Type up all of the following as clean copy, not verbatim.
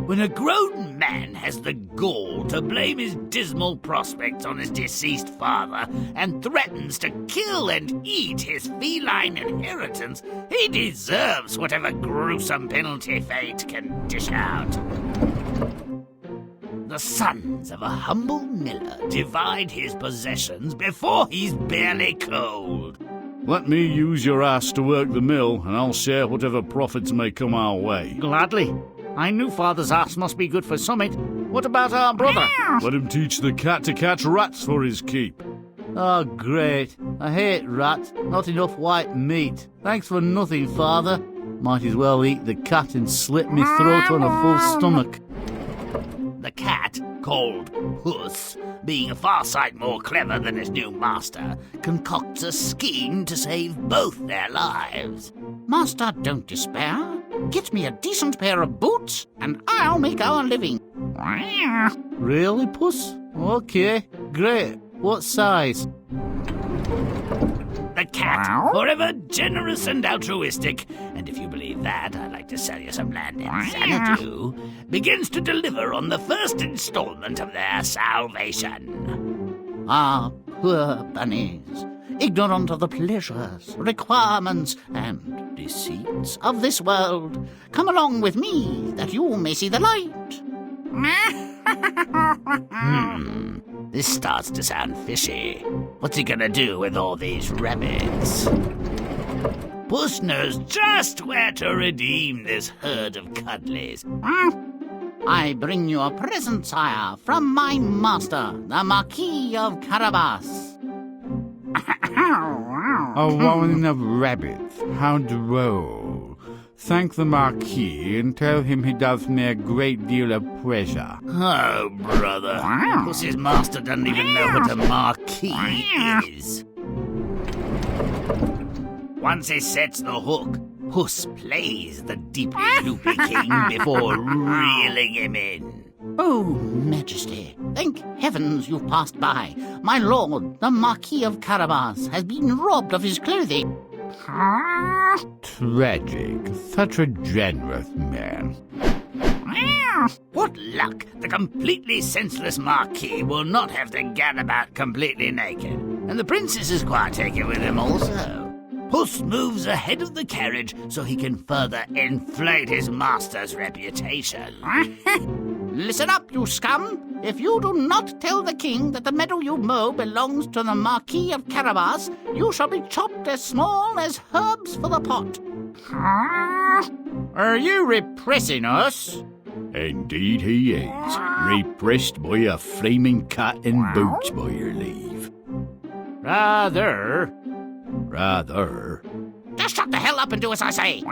When a grown man has the gall to blame his dismal prospects on his deceased father and threatens to kill and eat his feline inheritance, he deserves whatever gruesome penalty fate can dish out. The sons of a humble miller divide his possessions before he's barely cold. Let me use your ass to work the mill, and I'll share whatever profits may come our way. Gladly. I knew father's ass must be good for summit. What about our brother? Let him teach the cat to catch rats for his keep. Oh, great. I hate rats. Not enough white meat. Thanks for nothing, father. Might as well eat the cat and slit me throat on a full stomach. The cat, called Puss, being a far sight more clever than his new master, concocts a scheme to save both their lives. Master, don't despair. Get me a decent pair of boots, and I'll make our living. Really, Puss? Okay, great. What size? The cat, forever generous and altruistic, and if you believe that, I'd like to sell you some land in Xanadu, begins to deliver on the first installment of their salvation. Ah, poor bunnies, ignorant of the pleasures, requirements, and deceits of this world. Come along with me, that you may see the light. This starts to sound fishy. What's he gonna do with all these rabbits? Puss knows just where to redeem this herd of cuddlies. I bring you a present, sire, from my master, the Marquis of Carabas. A woman of rabbits, how droll. Thank the Marquis and tell him he does me a great deal of pleasure. Oh, brother. Puss's master doesn't even know what a marquis is. Once he sets the hook, Puss plays the deeply loopy king before reeling him in. Oh, Majesty, thank heavens you've passed by. My lord, the Marquis of Carabas, has been robbed of his clothing. Tragic. Such a generous man. What luck! The completely senseless Marquis will not have to gad about completely naked. And the princess is quite taken with him also. Puss moves ahead of the carriage so he can further inflate his master's reputation. Listen up, you scum! If you do not tell the king that the meadow you mow belongs to the Marquis of Carabas, you shall be chopped as small as herbs for the pot. Are you repressing us? Indeed he is. Repressed by a flaming cat in boots, by your leave. Rather. Just shut the hell up and do as I say.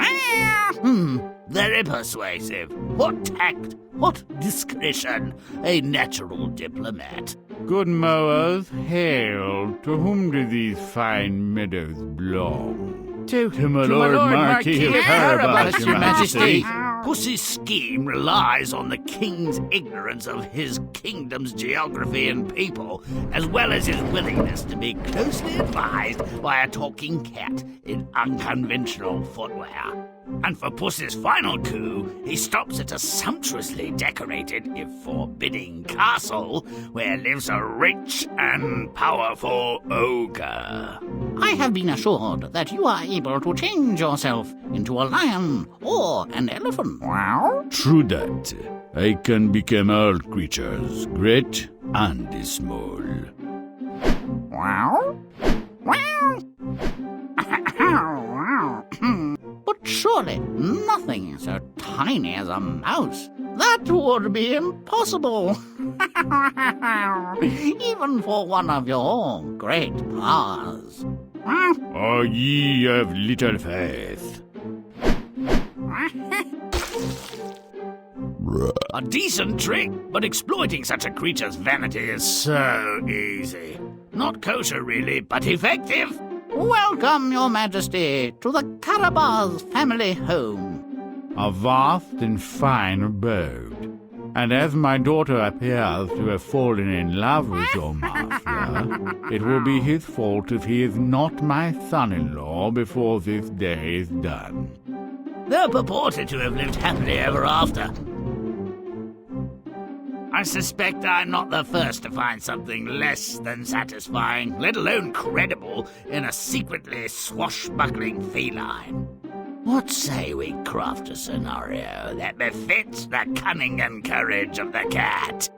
Very persuasive. What tact, what discretion. A natural diplomat. Good mowers, hail. To whom do these fine meadows belong? To my Lord Marquis of Carabas, your Majesty. Pussy's scheme relies on the king's ignorance of his kingdom's geography and people, as well as his willingness to be closely advised by a talking cat in unconventional footwear. And for Puss's final coup, he stops at a sumptuously decorated, if forbidding, castle where lives a rich and powerful ogre. I have been assured that you are able to change yourself into a lion or an elephant. True that. I can become all creatures, great and small. But surely nothing so tiny as a mouse. That would be impossible. Even for one of your great powers. O ye of little faith. A decent trick, but exploiting such a creature's vanity is so easy. Not kosher, really, but effective. Welcome, Your Majesty, to the Carabas family home. A vast and fine abode. And as my daughter appears to have fallen in love with your master, it will be his fault if he is not my son-in-law before this day is done. They're purported to have lived happily ever after. I suspect I'm not the first to find something less than satisfying, let alone credible, in a secretly swashbuckling feline. What say we craft a scenario that befits the cunning and courage of the cat?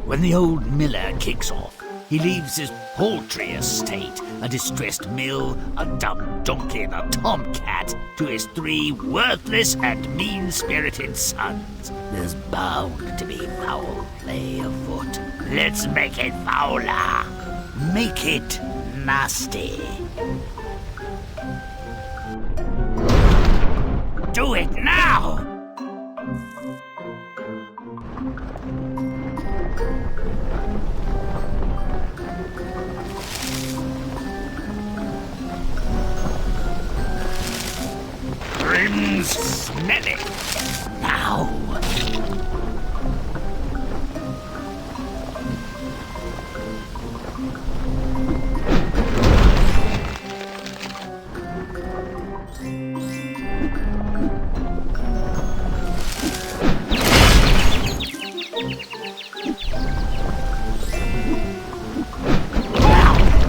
When the old miller kicks off, he leaves his paltry estate, a distressed mill, a dumb donkey and a tomcat, to his 3 worthless and mean-spirited sons. There's bound to be foul play afoot. Let's make it fouler. Make it nasty. Do it now! Grimm, smell it! Now!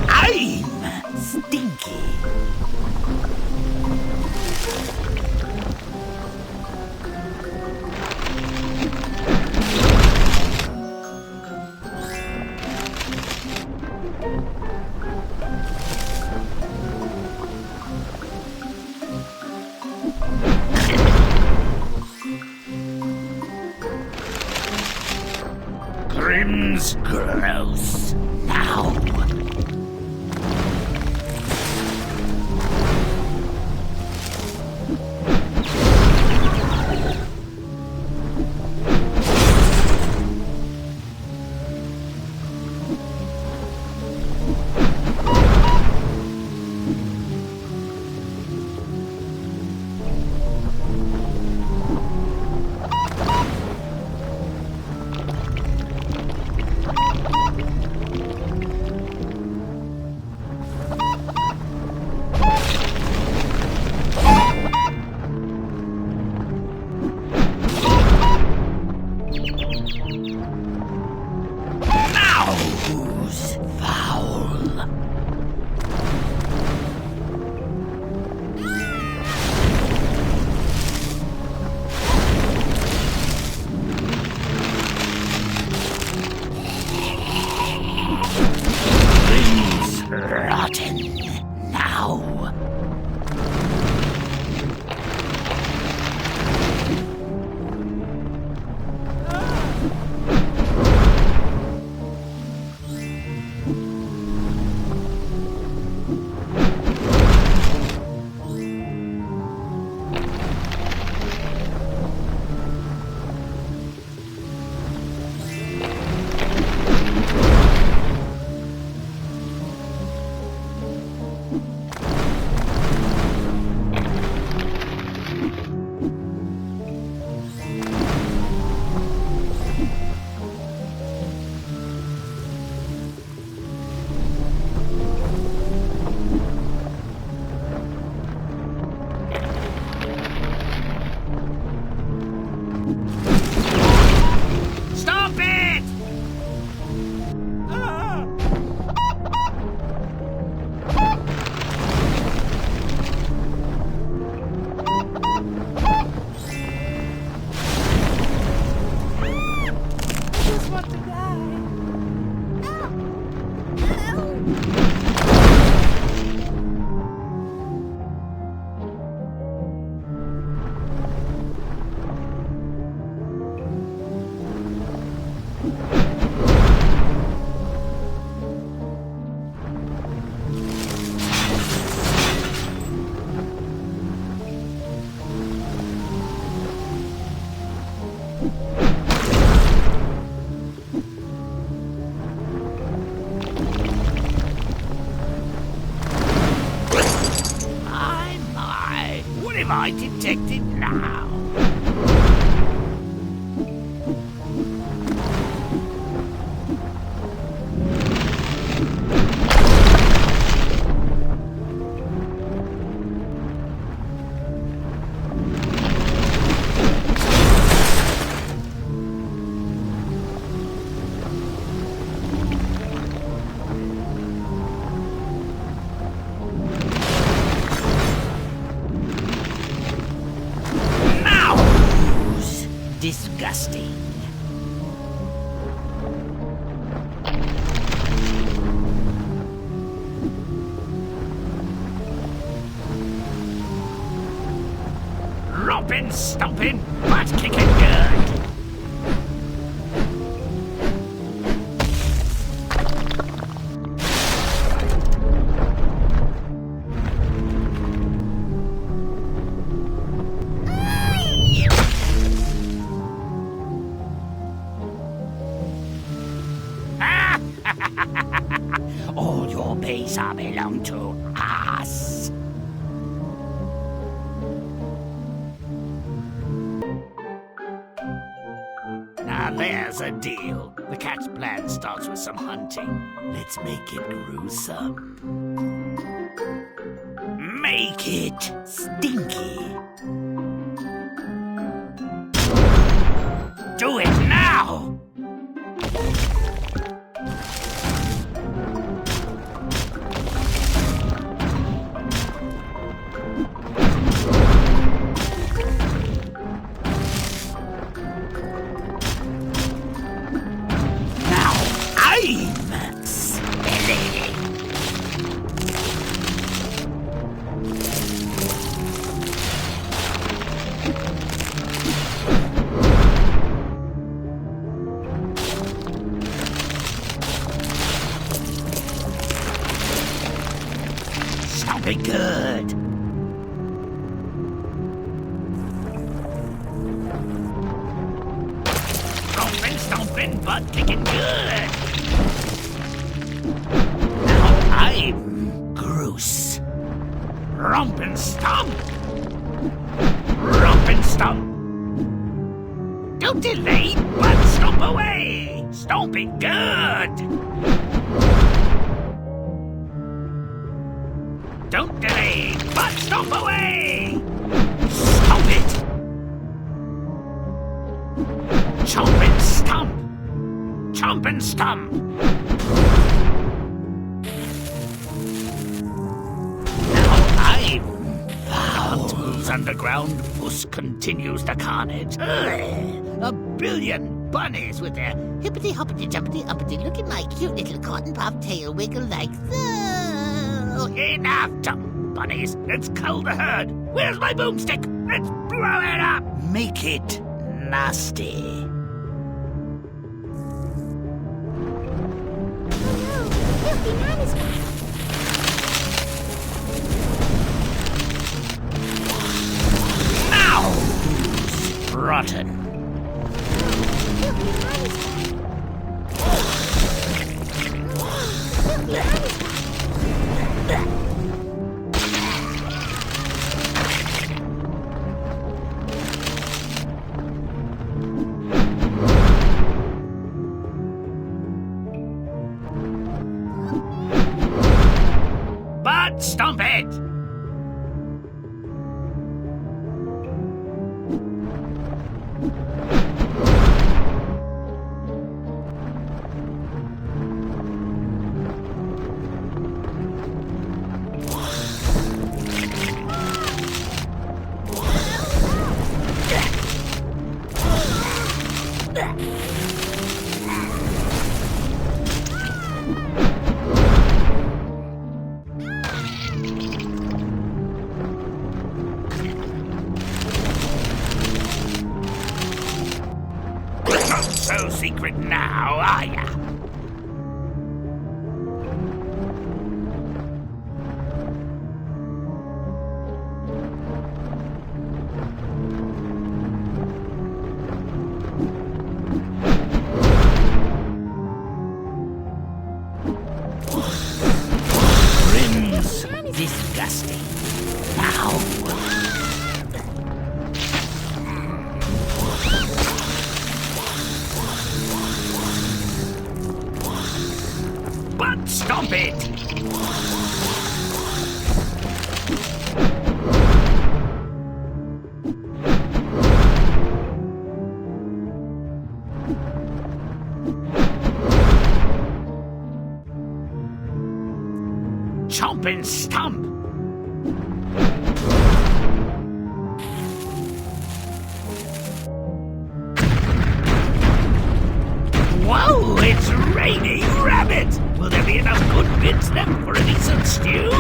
I'm stinky! Grimm's gross. Now. Who's foul? Things rotten now. What have I detected now? disgusting. Romping, stomping, butt kicking good. All your base are belong to us. Now there's a deal. The cat's plan starts with some hunting. Let's make it gruesome. Make it stinky. Do it now! Be good. Stomping, stomping, butt kicking good. Now I'm Groose. Romp and stomp. Romp and stomp. Don't delay, but stomp away. Stomping good. Don't delay, but stomp away! Stomp it! Chomp and stomp! Chomp and stomp! Now I'm Hunt moves underground, Puss continues the carnage. A billion bunnies with their hippity-hoppity-jumpity-uppity looking like cute little cotton puff tail wiggle like so. Enough, dumb bunnies. Let's cull the herd. Where's my boomstick? Let's blow it up. Make it nasty. Now, rotten. But stomp it! So secret now, are ya? Grimm's disgusting. Now. But stop it! Chomp and stomp! left for a decent stew?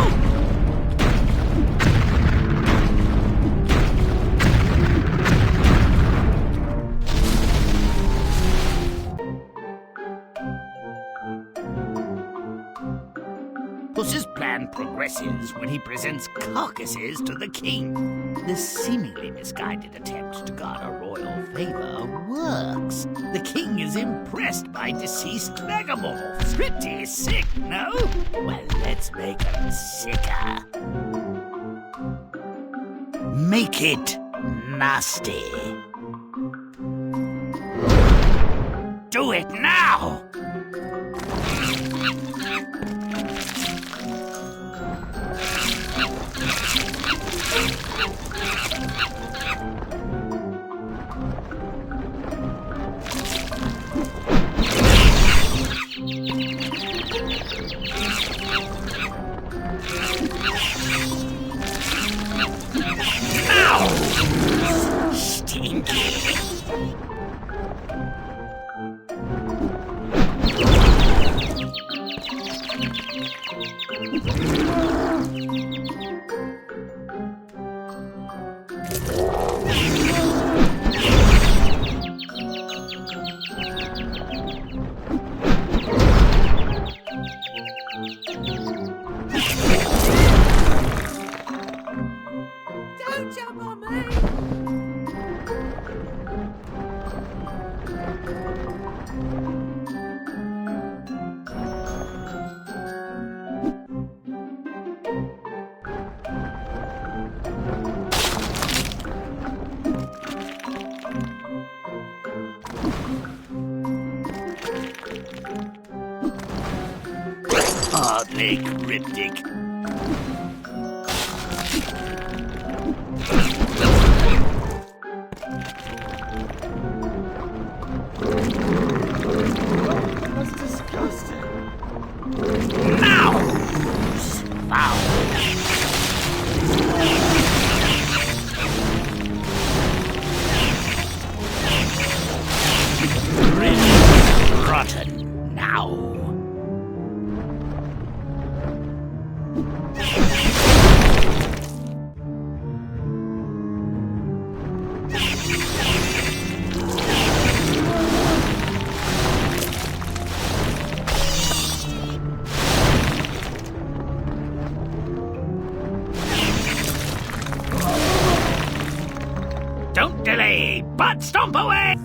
Puss's plan progresses when he presents carcasses to the king. The seemingly misguided attempt to garner royal favor works. The king is impressed by deceased megamorphs. Pretty sick, no? Well, let's make them sicker. Make it nasty. Do it now! Don't jump on me! Hardly cryptic. That's disgusting. Now! Foul. Grimm rotten now. Don't delay, but stomp away!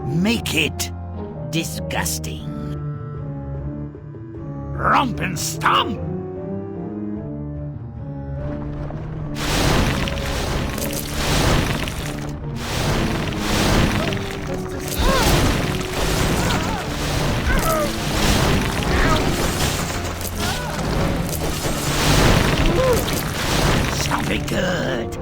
Make it disgusting. Romp and stomp! Something good.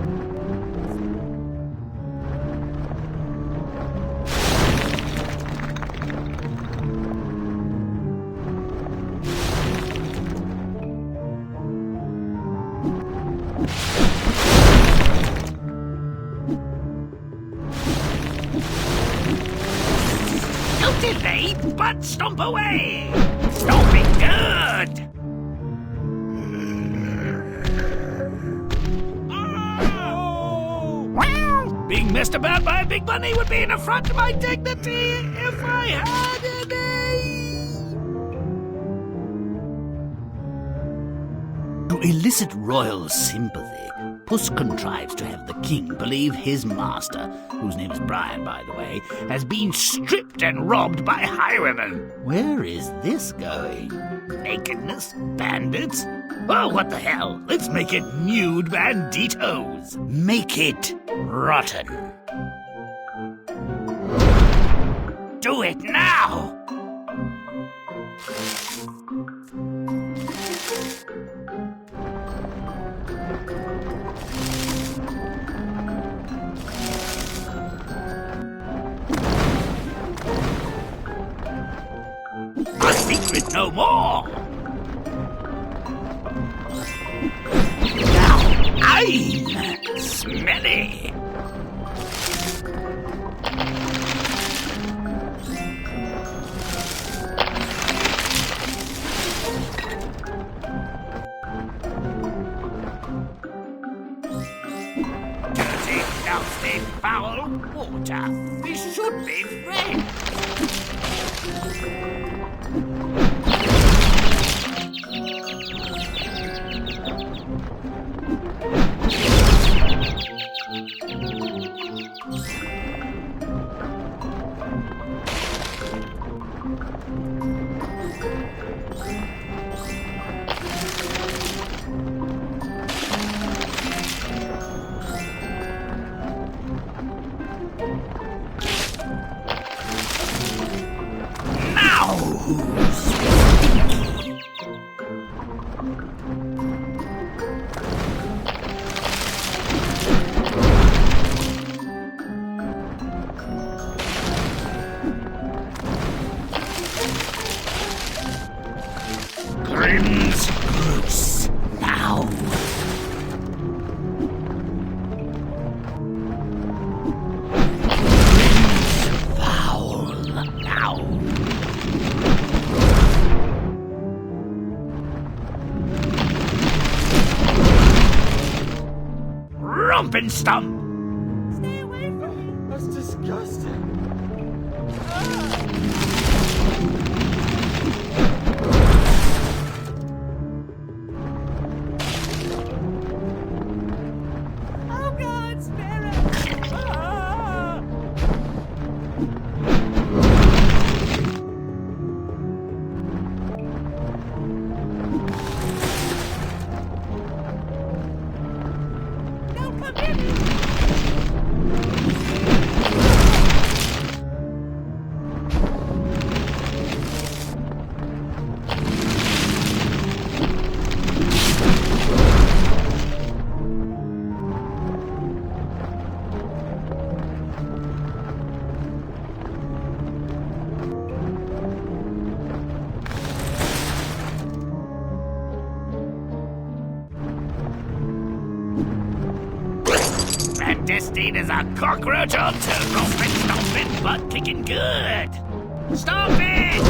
delayed, but stomp away! Stomping good! Being messed about by a big bunny would be an affront to my dignity if I had any. To elicit royal sympathy, Puss contrives to have the king believe his master, whose name is Brian, by the way, has been stripped and robbed by highwaymen. Where is this going? Nakedness? Bandits? Oh, what the hell? Let's make it nude banditos. Make it rotten. Do it now! A secret no more! Now, I'm smelly! Dirty, nasty, foul water. We should be friends. Grimm's gross. Now. Grimm's foul. Now. Rump and stump. Stay away from me. That's disgusting. Oh God, spare it. Ah. Don't come near me. Destined as a cockroach onto romping, stomping, butt kicking good. Stop it!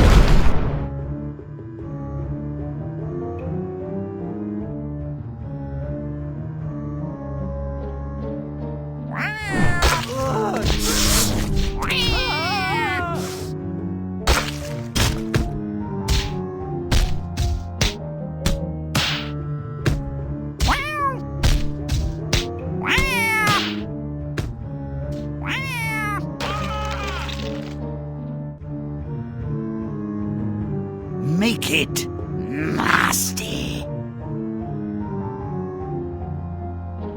Make it nasty.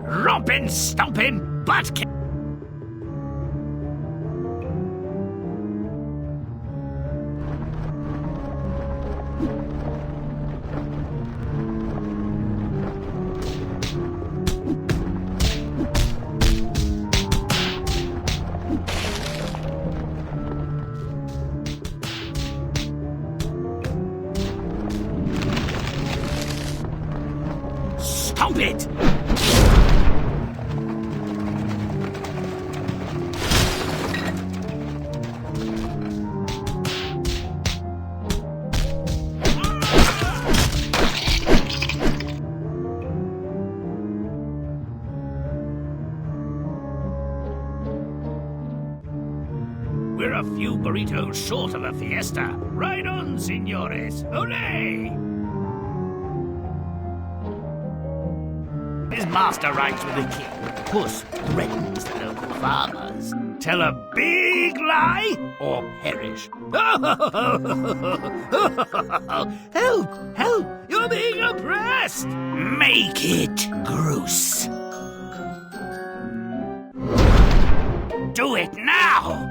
Romping, stomping, butt kick. Stomp it! We're a few burritos short of a fiesta. Right on, senores. Hooray! His master rides with the king. Puss threatens the local farmers. Tell a big lie or perish. Help! Help! You're being oppressed! Make it Groose. Do it now!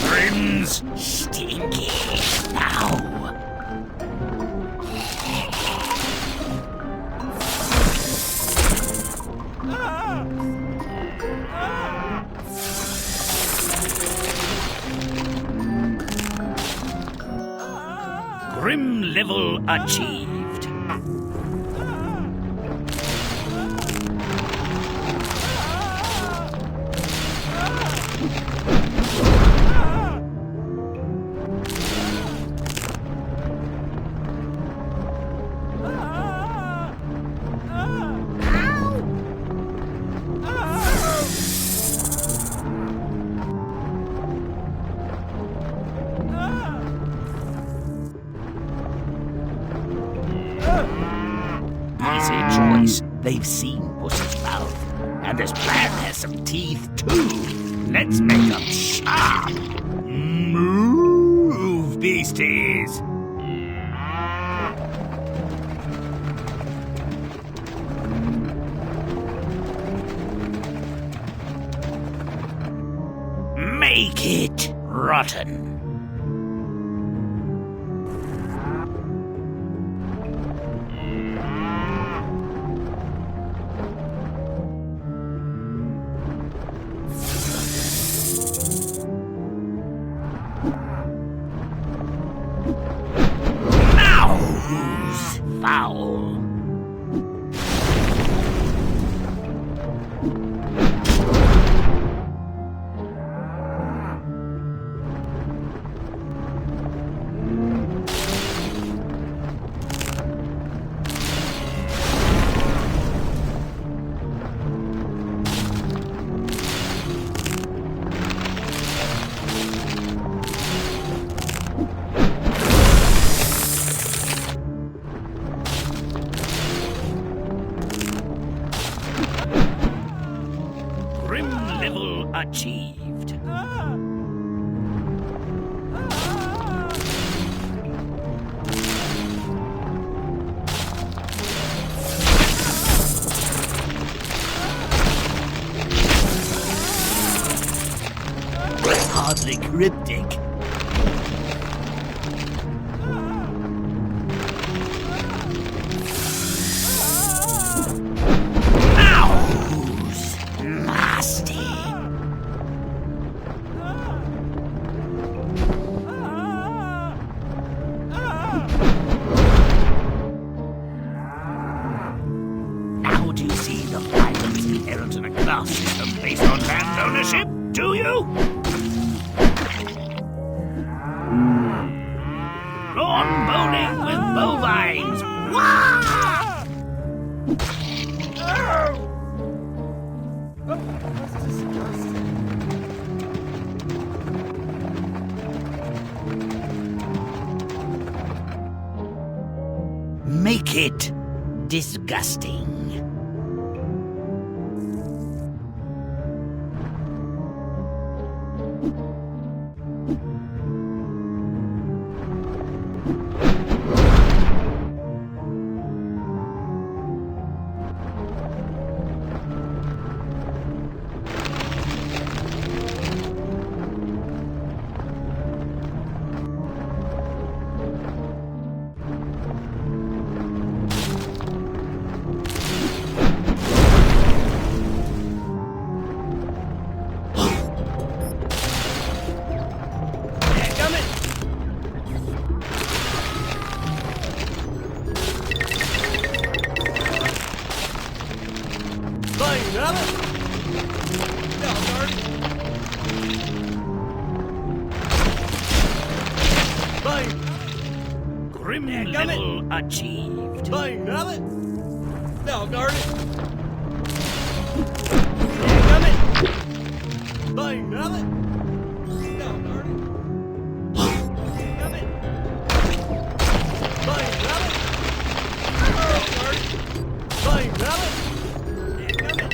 Grimm's stinky now. Grimm level achieved. Easy choice. They've seen Puss's mouth. And this plan has some teeth, too. Let's make them sharp. Move, beasties. Make it rotten. Foul. Grimm level achieved. Hardly cryptic. Now do you see the violence inherent in a class system based on land ownership? Do you? Lawn bowling with bovines. Wah! That's disgusting. Make it disgusting. Grimm level achieved. Bang, have it. Doggone it. Dadgummit. Bang, have it. Doggone it. Dadgummit. Bang, have it. Doggone it. Bang, have it. Dadgummit.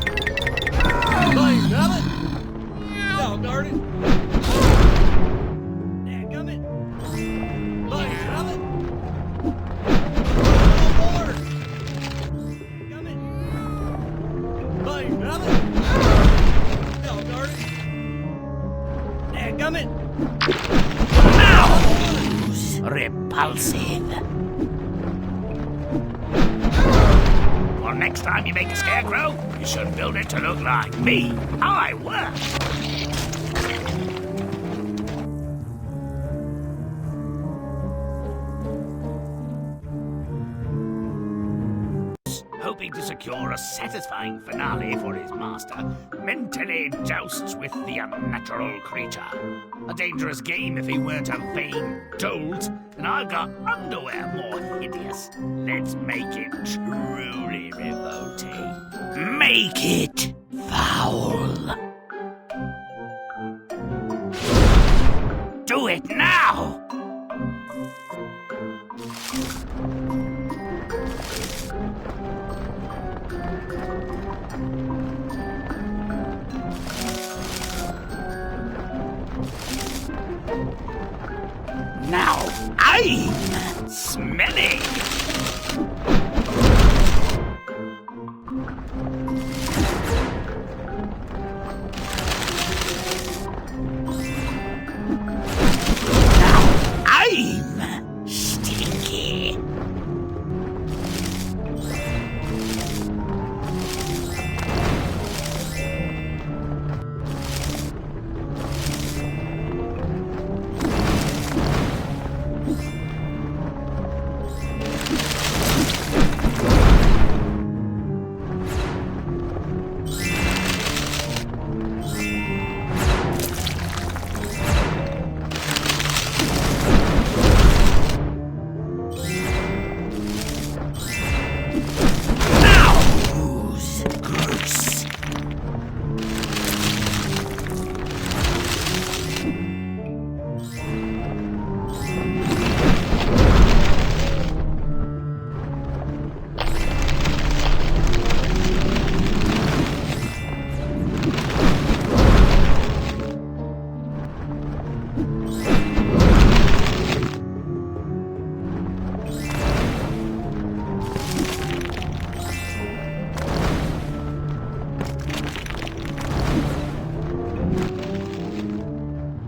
Bang, have it. Doggone it. Dadgummit. Bang, have it. Dadgummit! Mouse! Repulsive. Well, next time you make a scarecrow, you should build it to look like me. How I work. Hoping to secure a satisfying finale for his master, mentally jousts with the unnatural creature. A dangerous game if he weren't a vain dolt, and I've got underwear more hideous. Let's make it truly revolting. Make it foul. Do it now! Now I'm smelling. Now I'm stinky.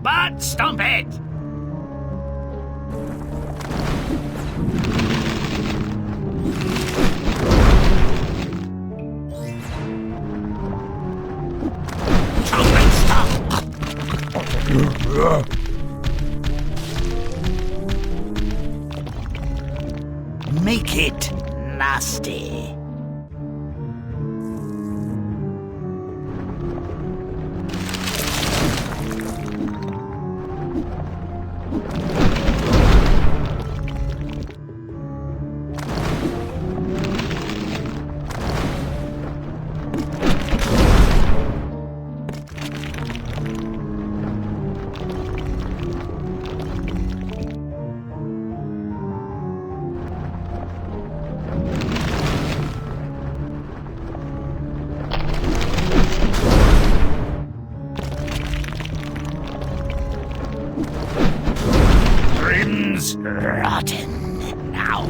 But stomp it! Chomping stop! Make it nasty. Grimm's rotten now.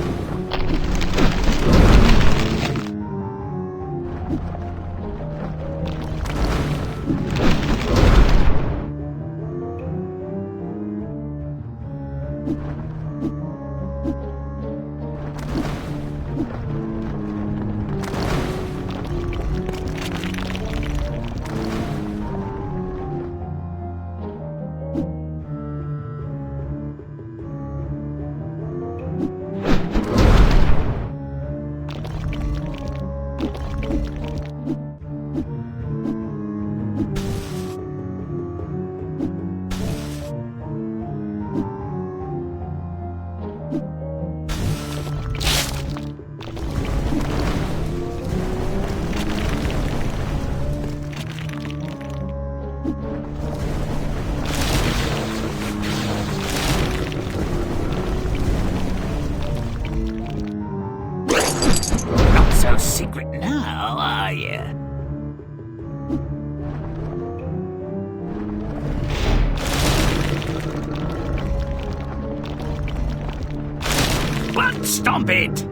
our secret now, are you? Blood stomp it!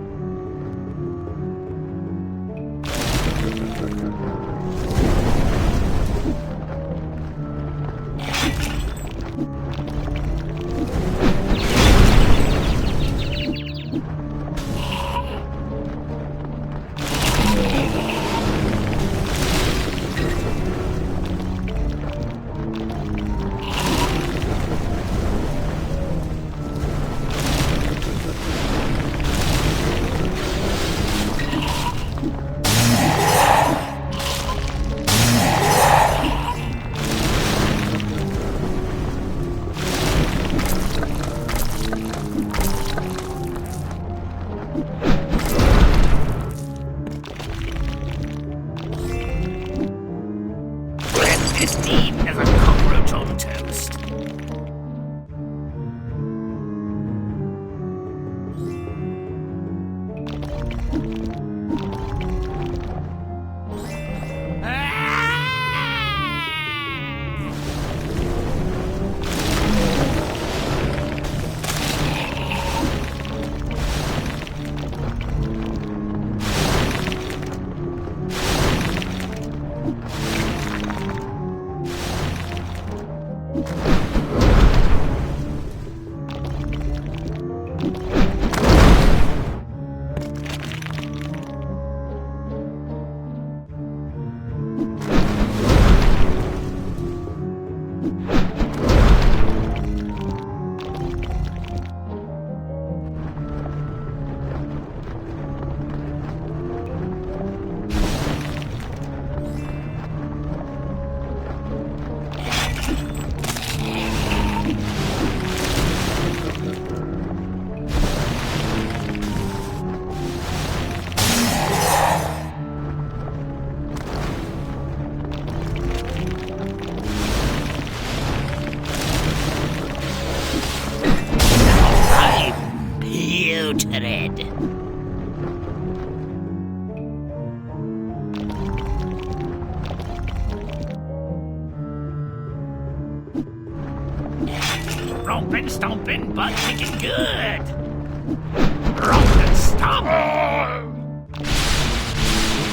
Esteemed as a cockroach on toast. Putrid. Rompin', stompin', butt kicking good. Romp and stomp.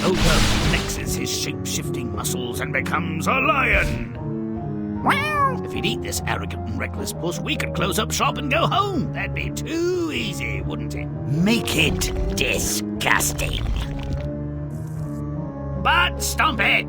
Ogre flexes his shape-shifting muscles and becomes a lion. If he'd eat this arrogant and reckless puss, we could close up shop and go home. That'd be too easy, wouldn't it? Make it disgusting. But stomp it!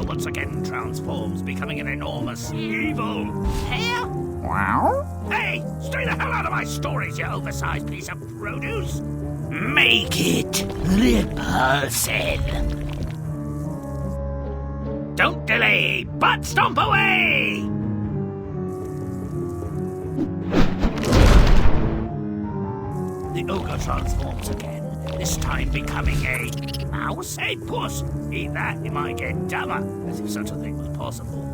Once again transforms, becoming an enormous evil. Here? Wow? Hey, stay the hell out of my stories, you oversized piece of produce! Make it repulsive. Don't delay, butt stomp away! The ogre transforms again, this time becoming a mouse? Hey, puss! Eat that, you might get dumber, as if such a thing was possible.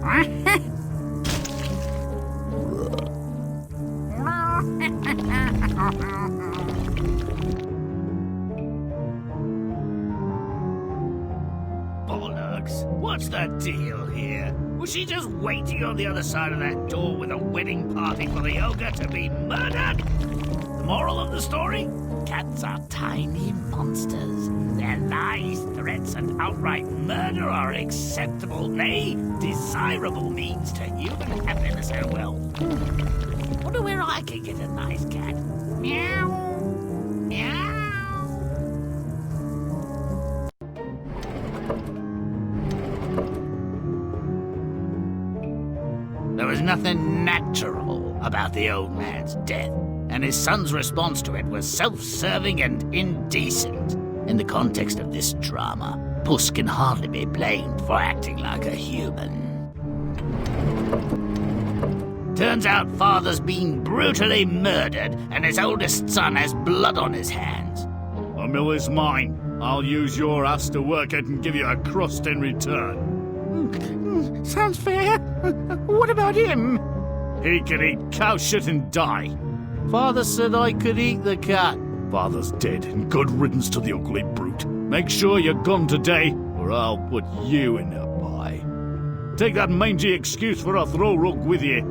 Bollocks! What's the deal here? Was she just waiting on the other side of that door with a wedding party for the ogre to be murdered? The moral of the story? Cats are tiny monsters. Their lies, threats, and outright murder are acceptable, nay, desirable means to human happiness and wealth. Wonder where I can get a nice cat. Meow. Meow. There was nothing natural about the old man's death, and his son's response to it was self-serving and indecent. In the context of this drama, Puss can hardly be blamed for acting like a human. Turns out father's been brutally murdered, and his oldest son has blood on his hands. The mill is mine. I'll use your ass to work it and give you a crust in return. Sounds fair. What about him? He can eat cow shit and die. Father said I could eat the cat. Father's dead, and good riddance to the ugly brute. Make sure you're gone today, or I'll put you in a pie. Take that mangy excuse for a throw rug with you.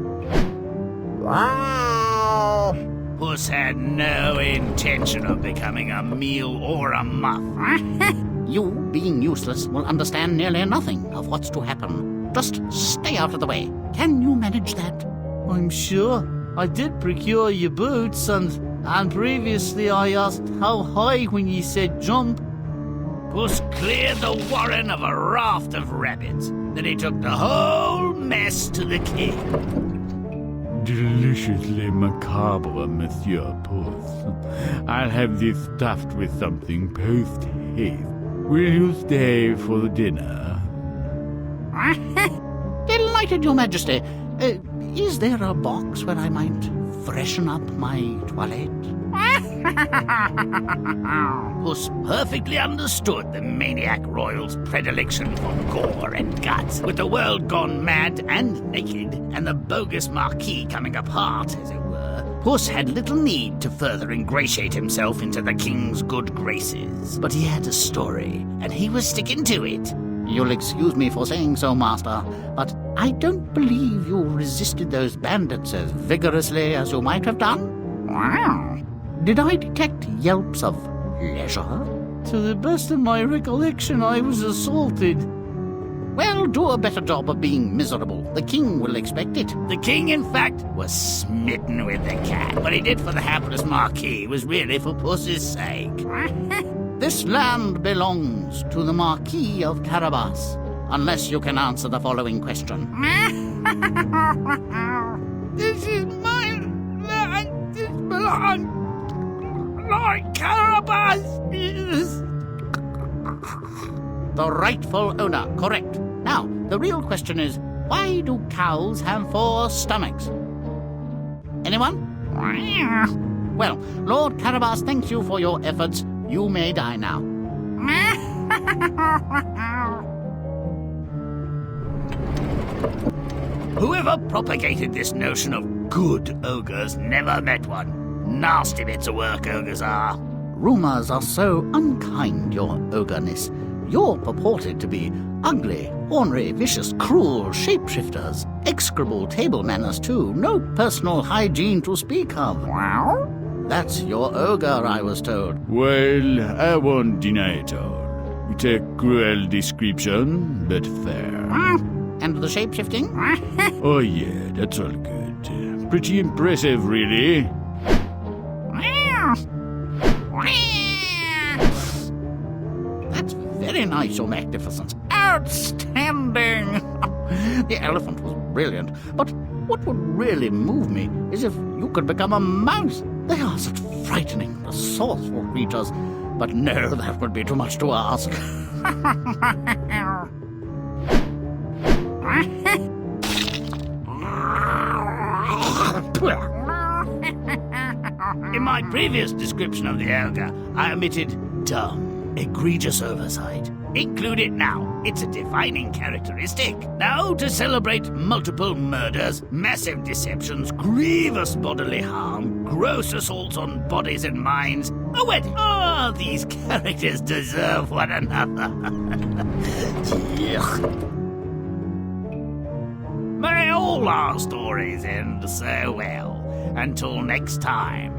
Puss had no intention of becoming a meal or a muff. You, being useless, will understand nearly nothing of what's to happen. Just stay out of the way. Can you manage that? I'm sure. I did procure your boots, and previously I asked how high when you said jump. Puss cleared the warren of a raft of rabbits. Then he took the whole mess to the king. Deliciously macabre, Monsieur Puss. I'll have this stuffed with something post-haste. Will you stay for the dinner? Delighted, Your Majesty. Is there a box where I might freshen up my toilette? Puss perfectly understood the maniac royal's predilection for gore and guts. With the world gone mad and naked, and the bogus marquis coming apart, as it were, Puss had little need to further ingratiate himself into the king's good graces. But he had a story, and he was sticking to it. You'll excuse me for saying so, Master, but I don't believe you resisted those bandits as vigorously as you might have done. Did I detect yelps of leisure? To the best of my recollection, I was assaulted. Well, do a better job of being miserable. The king will expect it. The king, in fact, was smitten with the cat. What he did for the hapless marquis was really for Puss's sake. This land belongs to the Marquis of Carabas, unless you can answer the following question. This is my land. This belongs. Lord Carabas is... The rightful owner, correct. Now, the real question is, why do cows have 4 stomachs? Anyone? Well, Lord Carabas thanks you for your efforts. You may die now. Whoever propagated this notion of good ogres never met one. Nasty bits of work ogres are. Rumors are so unkind, your ogreness. You're purported to be ugly, ornery, vicious, cruel shapeshifters. Execrable table manners, too. No personal hygiene to speak of. Wow. That's your ogre, I was told. Well, I won't deny it all. It's a cruel description, but fair. And the shape-shifting? Oh yeah, that's all good. Pretty impressive, really. That's very nice, Your Magnificence. Outstanding! The elephant was brilliant, but what would really move me is if you could become a mouse. They are such frightening, resourceful creatures. But no, that would be too much to ask. In my previous description of the ogre, I omitted dumb, egregious oversight. Include it now. It's a defining characteristic. Now, to celebrate multiple murders, massive deceptions, grievous bodily harm, gross assaults on bodies and minds, a wedding. Oh, these characters deserve one another. May all our stories end so well. Until next time.